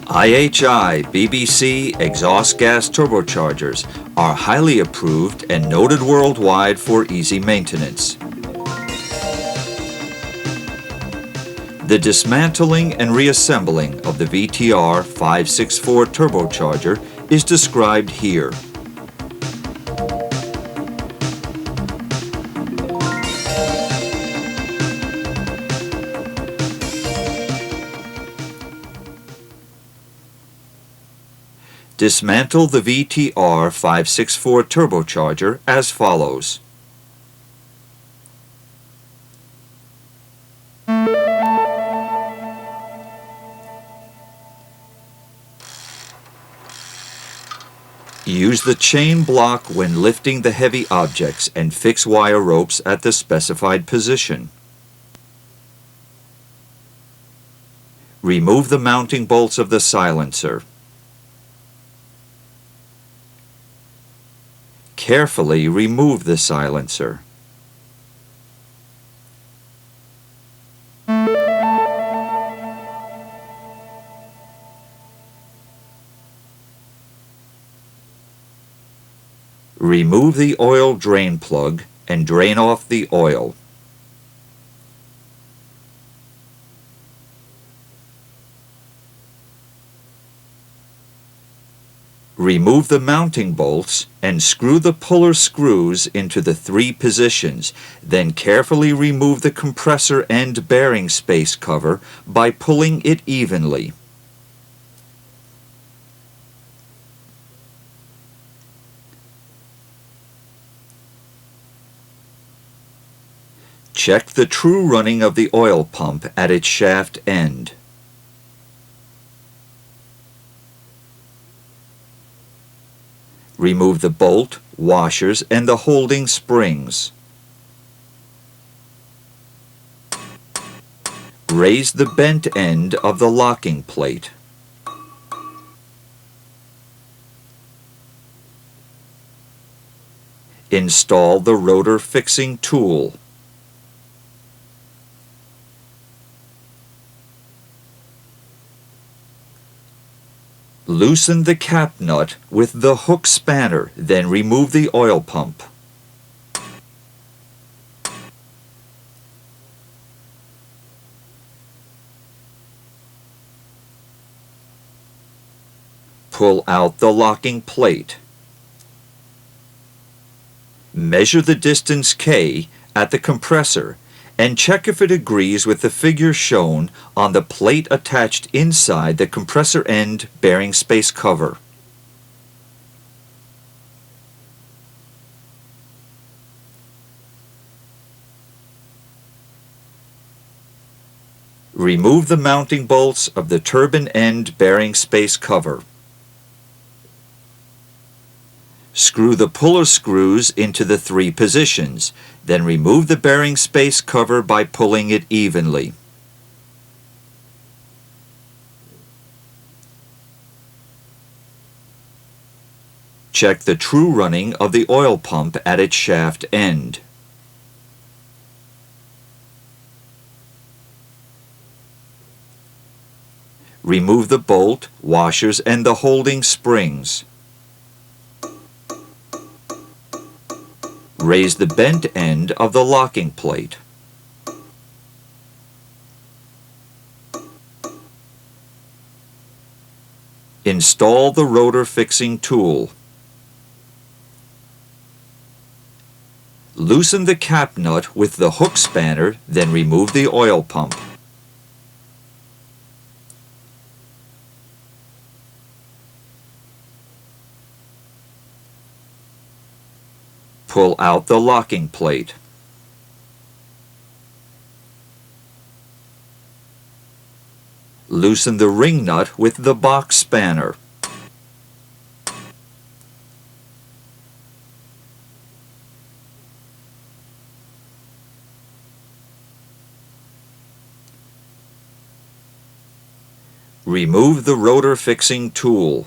IHI BBC exhaust gas turbochargers are highly approved and noted worldwide for easy maintenance. The dismantling and reassembling of the VTR 564 turbocharger is described here. Dismantle the VTR 564 turbocharger as follows. Use the chain block when lifting the heavy objects and fix wire ropes at the specified position. Remove the mounting bolts of the silencer. Carefully remove the silencer. Remove the oil drain plug and drain off the oil. Remove the mounting bolts and screw the puller screws into the 3 positions. Then carefully remove the compressor end bearing space cover by pulling it evenly. Check the true running of the oil pump at its shaft end. Remove the bolt, washers, and the holding springs. Raise the bent end of the locking plate. Install the rotor fixing tool. Loosen the cap nut with the hook spanner, then remove the oil pump. Pull out the locking plate. Measure the distance K at the compressor and check if it agrees with the figure shown on the plate attached inside the compressor end bearing space cover. Remove the mounting bolts of the turbine end bearing space cover. Screw the puller screws into the 3 positions, then remove the bearing space cover by pulling it evenly. Check the true running of the oil pump at its shaft end. Remove the bolt, washers, and the holding springs. Raise the bent end of the locking plate. Install the rotor fixing tool. Loosen the cap nut with the hook spanner, then remove the oil pump. Pull out the locking plate. Loosen the ring nut with the box spanner. Remove the rotor fixing tool.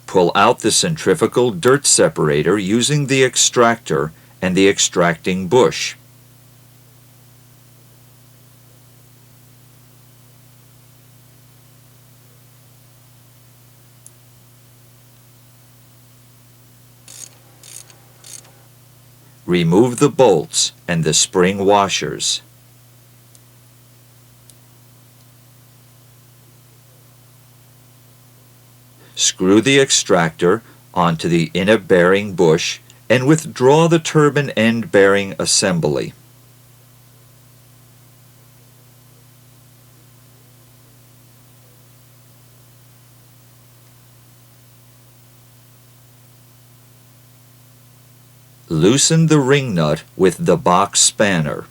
Pull out the centrifugal dirt separator using the extractor and the extracting bush. Remove the bolts and the spring washers. Screw the extractor onto the inner bearing bush and withdraw the turbine end bearing assembly. Loosen the ring nut with the box spanner.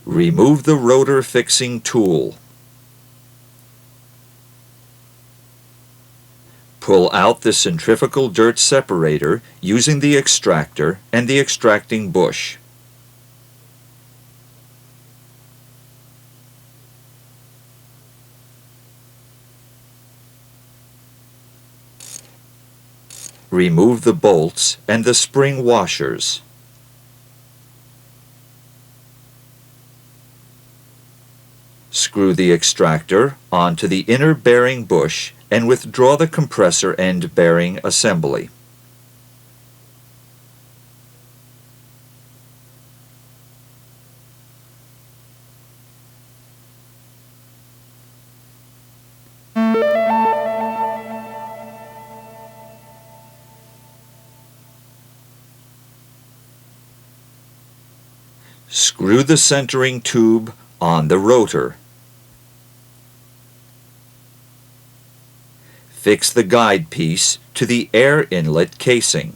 Remove the rotor fixing tool. Pull out the centrifugal dirt separator using the extractor and the extracting bush. Remove the bolts and the spring washers. Screw the extractor onto the inner bearing bush and withdraw the compressor end bearing assembly. Screw the centering tube on the rotor. Fix the guide piece to the air inlet casing.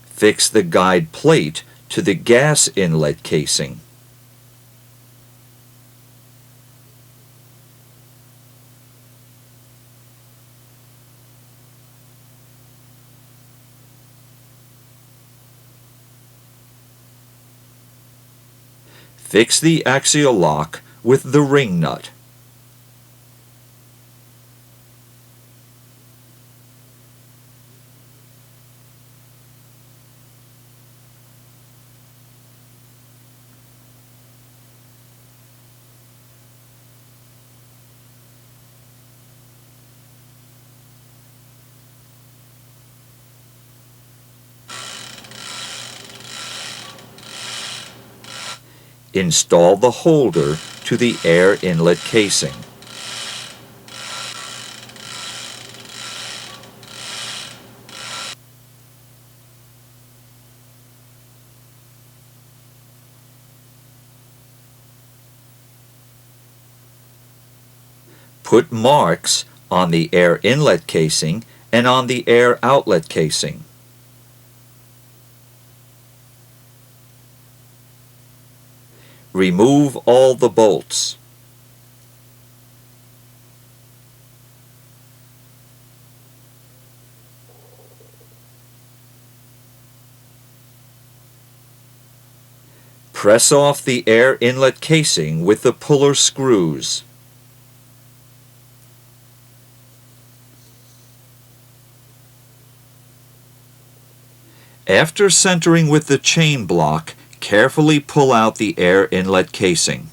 Fix the guide plate to the gas inlet casing. Fix the axial lock with the ring nut. Install the holder to the air inlet casing. Put marks on the air inlet casing and on the air outlet casing. Remove all the bolts. Press off the air inlet casing with the puller screws. After centering with the chain block, carefully pull out the air inlet casing.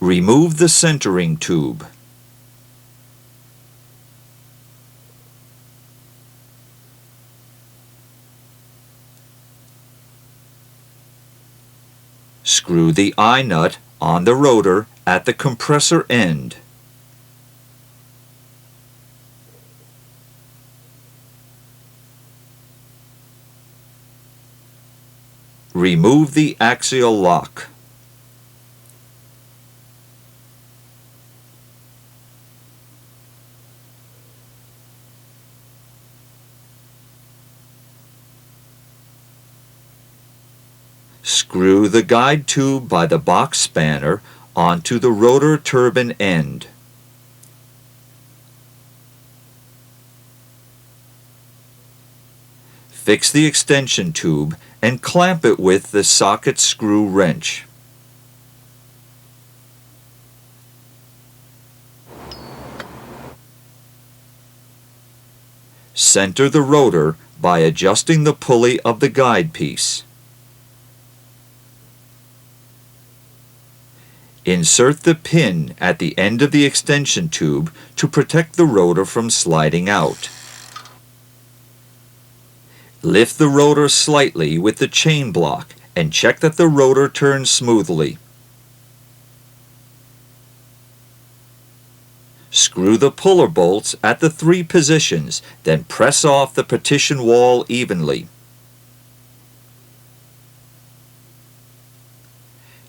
Remove the centering tube. Screw the eye nut on the rotor at the compressor end. Remove the axial lock. Screw the guide tube by the box spanner onto the rotor turbine end. Fix the extension tube and clamp it with the socket screw wrench. Center the rotor by adjusting the pulley of the guide piece. Insert the pin at the end of the extension tube to protect the rotor from sliding out. Lift the rotor slightly with the chain block and check that the rotor turns smoothly. Screw the puller bolts at the 3 positions, then press off the partition wall evenly.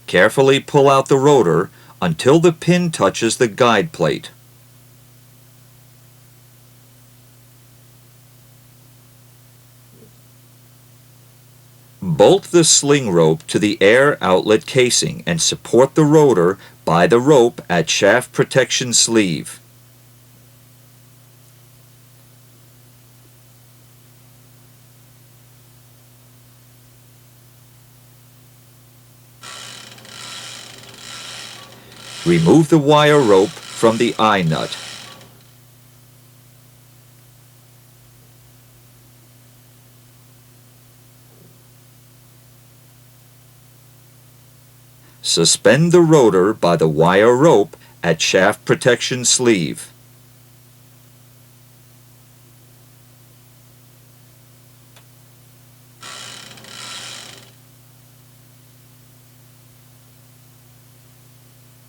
Carefully pull out the rotor until the pin touches the guide plate. Bolt the sling rope to the air outlet casing and support the rotor by the rope at shaft protection sleeve. Remove the wire rope from the eye nut. Suspend the rotor by the wire rope at shaft protection sleeve.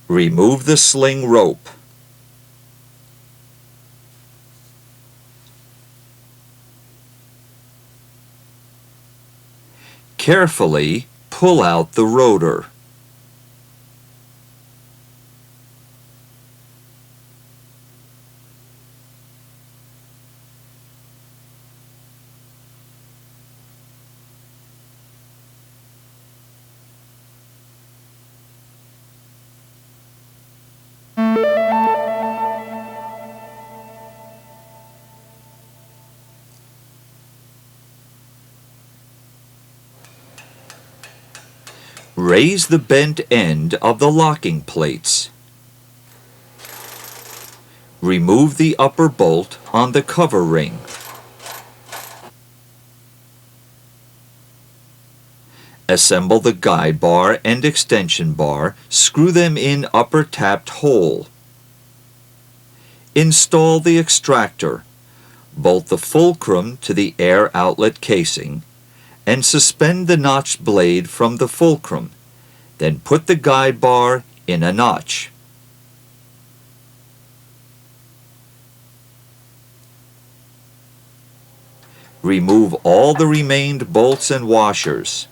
Remove the sling rope. Carefully pull out the rotor. Raise the bent end of the locking plates. Remove the upper bolt on the cover ring. Assemble the guide bar and extension bar, screw them in upper tapped hole. Install the extractor. Bolt the fulcrum to the air outlet casing and suspend the notched blade from the fulcrum. Then put the guide bar in a notch. Remove all the remained bolts and washers.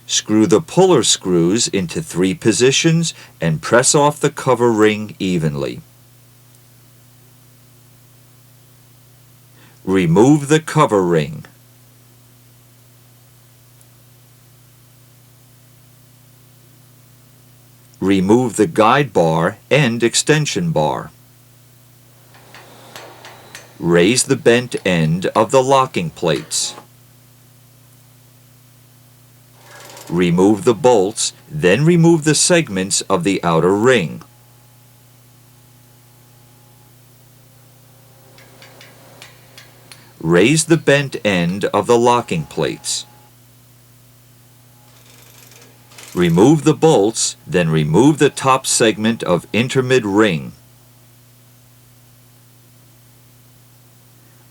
Screw the puller screws into 3 positions and press off the cover ring evenly. Remove the cover ring. Remove the guide bar and extension bar. Raise the bent end of the locking plates. Remove the bolts, then remove the segments of the outer ring. Raise the bent end of the locking plates. Remove the bolts, then remove the top segment of intermid ring.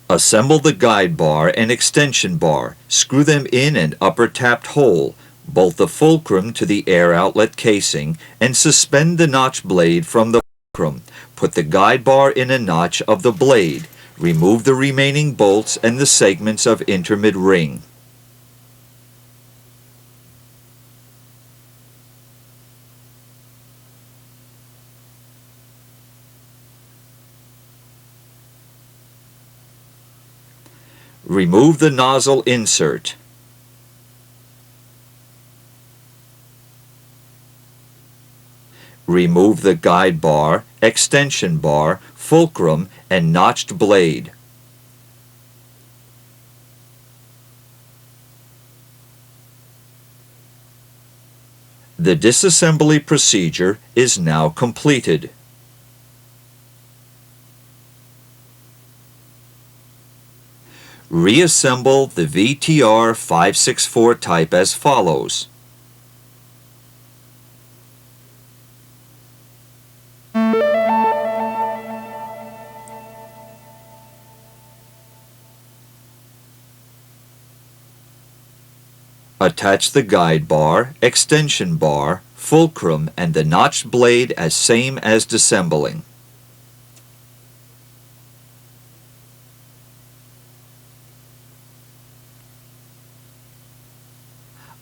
Assemble the guide bar and extension bar. Screw them in an upper tapped hole. Bolt the fulcrum to the air outlet casing and suspend the notch blade from the fulcrum. Put the guide bar in a notch of the blade. Remove the remaining bolts and the segments of intermid ring. Remove the nozzle insert. Remove the guide bar, extension bar, fulcrum, and notched blade. The disassembly procedure is now completed. Reassemble the VTR 564 type as follows. Attach the guide bar, extension bar, fulcrum, and the notched blade as same as disassembling.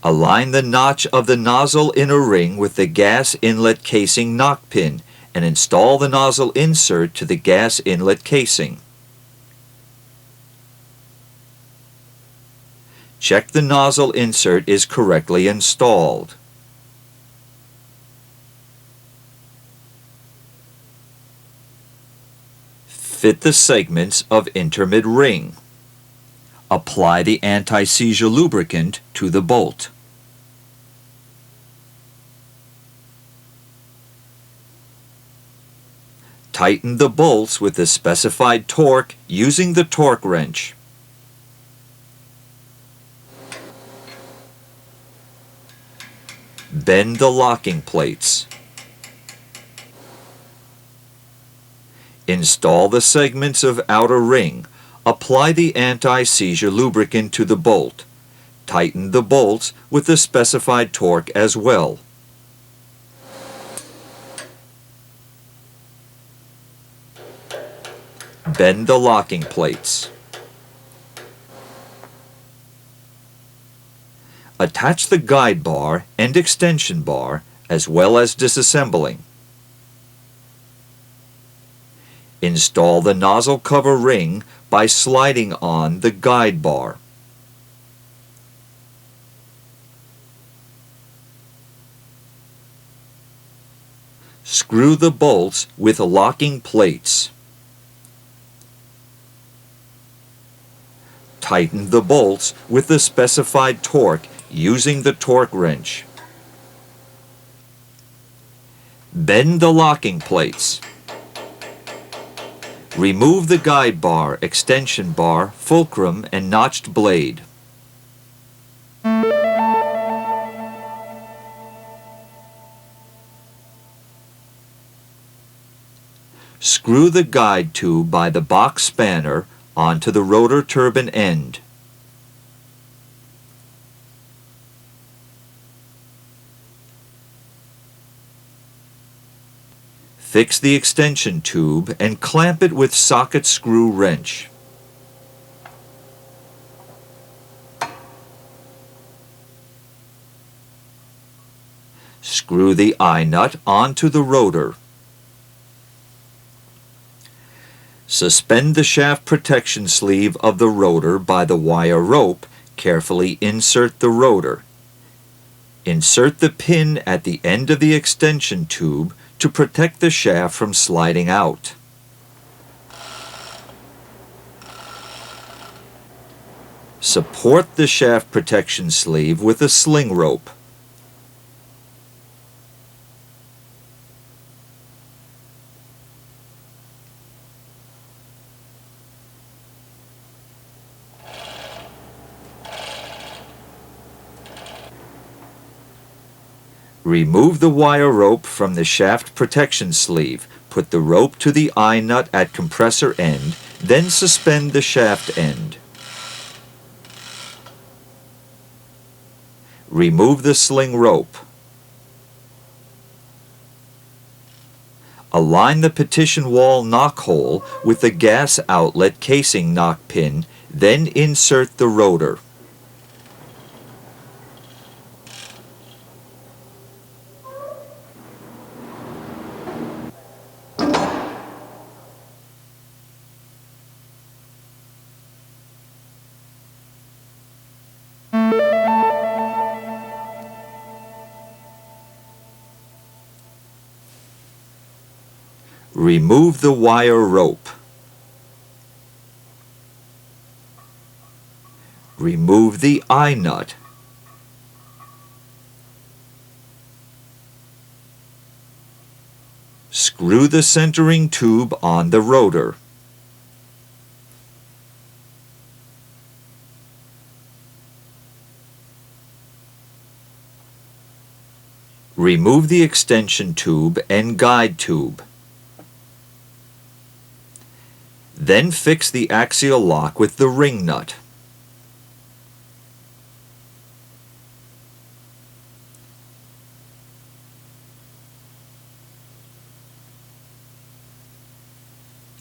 Align the notch of the nozzle inner ring with the gas inlet casing knock pin and install the nozzle insert to the gas inlet casing. Check the nozzle insert is correctly installed. Fit the segments of intermid ring. Apply the anti-seizure lubricant to the bolt. Tighten the bolts with the specified torque using the torque wrench. Bend the locking plates. Install the segments of outer ring. Apply the anti-seizure lubricant to the bolt. Tighten the bolts with the specified torque as well. Bend the locking plates. Attach the guide bar and extension bar as well as disassembling. Install the nozzle cover ring by sliding on the guide bar. Screw the bolts with locking plates. Tighten the bolts with the specified torque using the torque wrench. Bend the locking plates. Remove the guide bar, extension bar, fulcrum, and notched blade. Screw the guide tube by the box spanner onto the rotor turbine end. Fix the extension tube and clamp it with socket screw wrench. Screw the eye nut onto the rotor. Suspend the shaft protection sleeve of the rotor by the wire rope. Carefully insert the rotor. Insert the pin at the end of the extension tube to protect the shaft from sliding out. Support the shaft protection sleeve with a sling rope. Remove the wire rope from the shaft protection sleeve. Put the rope to the eye nut at compressor end, then suspend the shaft end. Remove the sling rope. Align the petition wall knock hole with the gas outlet casing knock pin, then insert the rotor. Remove the wire rope. Remove the eye nut. Screw the centering tube on the rotor. Remove the extension tube and guide tube. Then fix the axial lock with the ring nut.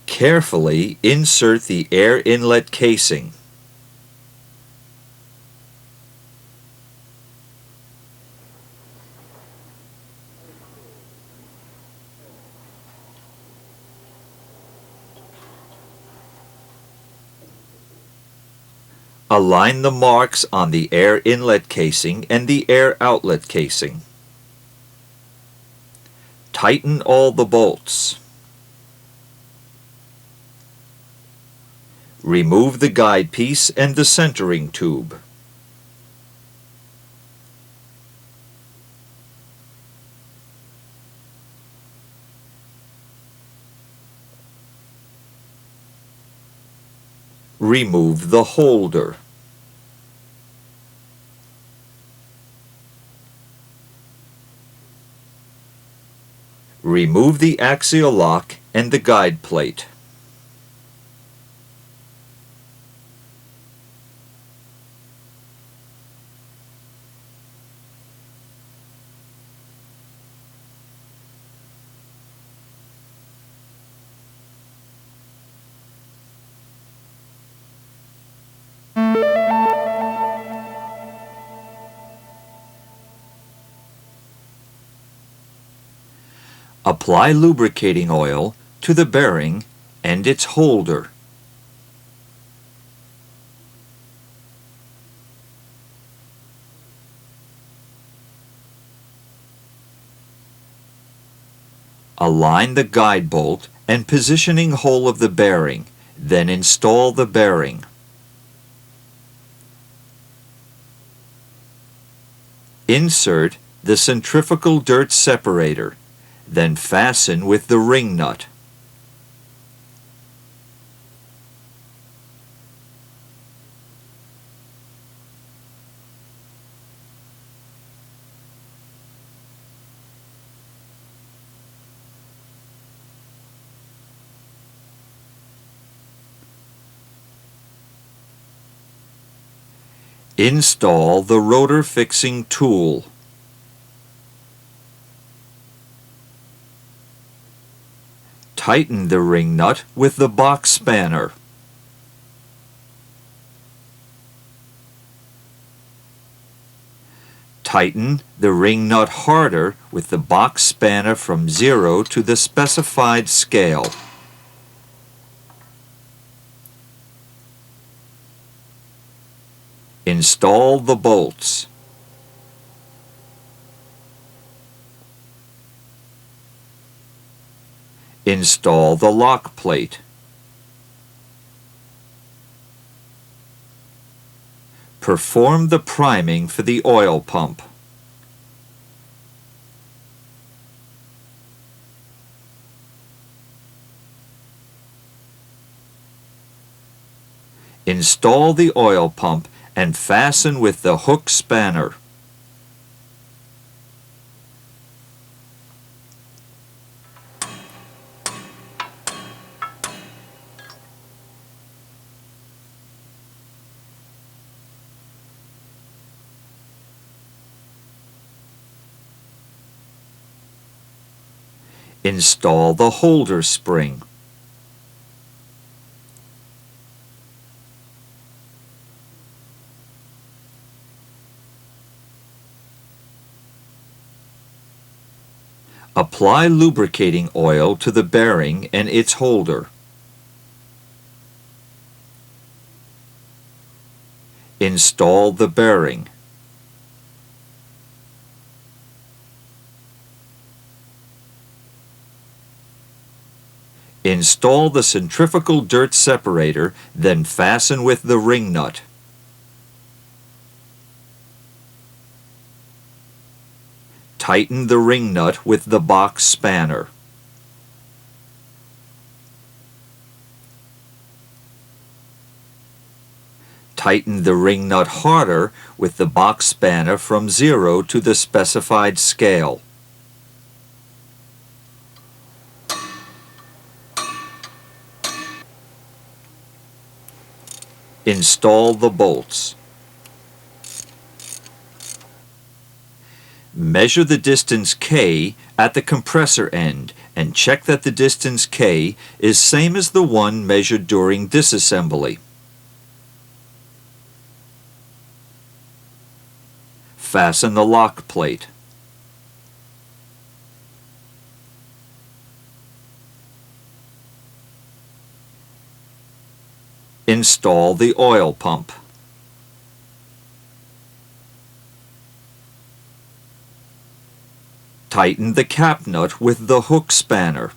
Carefully insert the air inlet casing. Align the marks on the air inlet casing and the air outlet casing. Tighten all the bolts. Remove the guide piece and the centering tube. Remove the holder. Remove the axial lock and the guide plate. Apply lubricating oil to the bearing and its holder. Align the guide bolt and positioning hole of the bearing, then install the bearing. Insert the centrifugal dirt separator, then fasten with the ring nut. Install the rotor fixing tool. Tighten the ring nut with the box spanner. Tighten the ring nut harder with the box spanner from 0 to the specified scale. Install the bolts. Install the lock plate. Perform the priming for the oil pump. Install the oil pump and fasten with the hook spanner. Install the holder spring. Apply lubricating oil to the bearing and its holder. Install the bearing. Install the centrifugal dirt separator, then fasten with the ring nut. Tighten the ring nut with the box spanner. Tighten the ring nut harder with the box spanner from 0 to the specified scale. Install the bolts. Measure the distance K at the compressor end and check that the distance K is same as the one measured during disassembly. Fasten the lock plate. Install the oil pump. Tighten the cap nut with the hook spanner.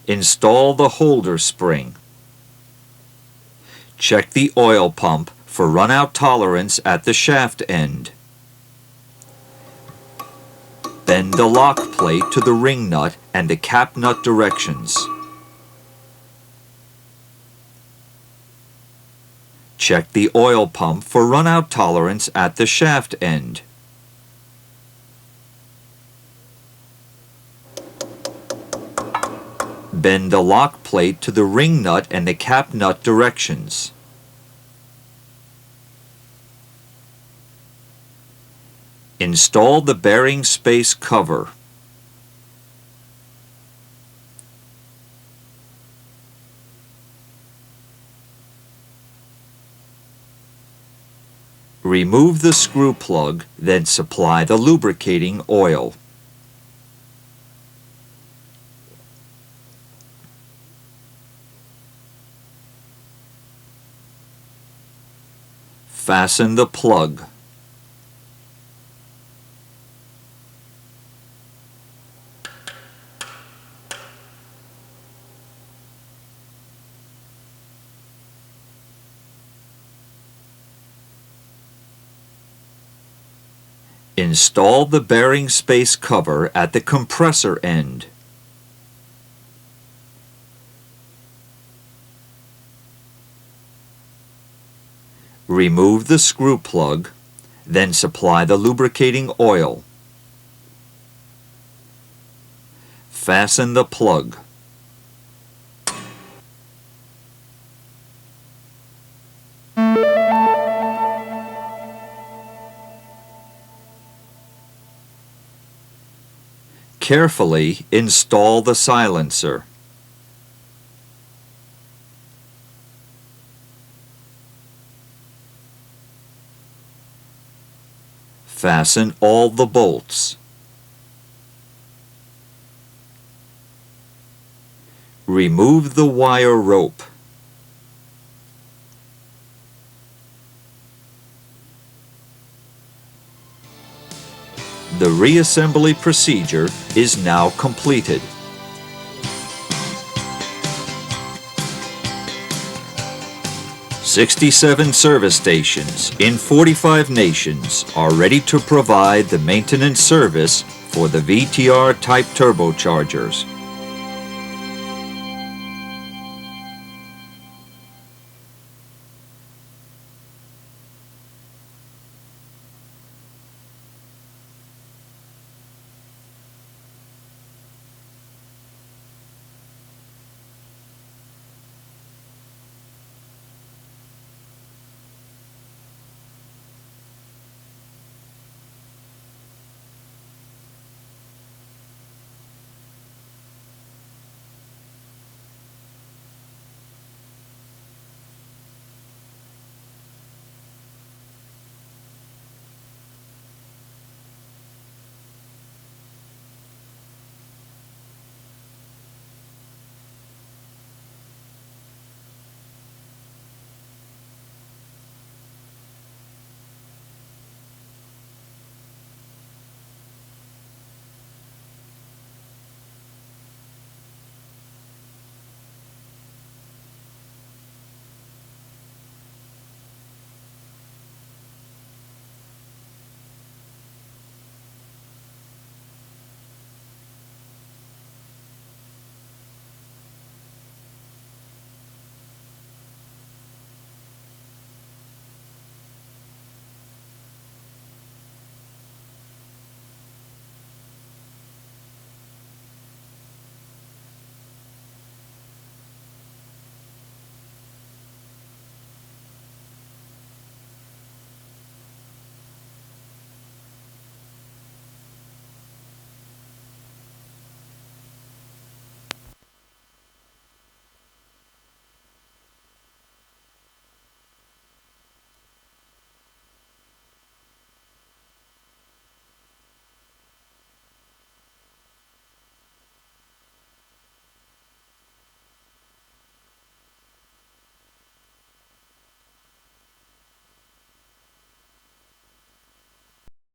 Install the holder spring. Check the oil pump for runout tolerance at the shaft end. Bend the lock plate to the ring nut and the cap nut directions. Check the oil pump for runout tolerance at the shaft end. Bend the lock plate to the ring nut and the cap nut directions. Install the bearing space cover. Remove the screw plug, then supply the lubricating oil. Fasten the plug. Install the bearing space cover at the compressor end. Remove the screw plug, then supply the lubricating oil. Fasten the plug. Carefully install the silencer. Fasten all the bolts. Remove the wire rope. The reassembly procedure is now completed. "67 service stations in 45 nations are ready to provide the maintenance service for the VTR type turbochargers.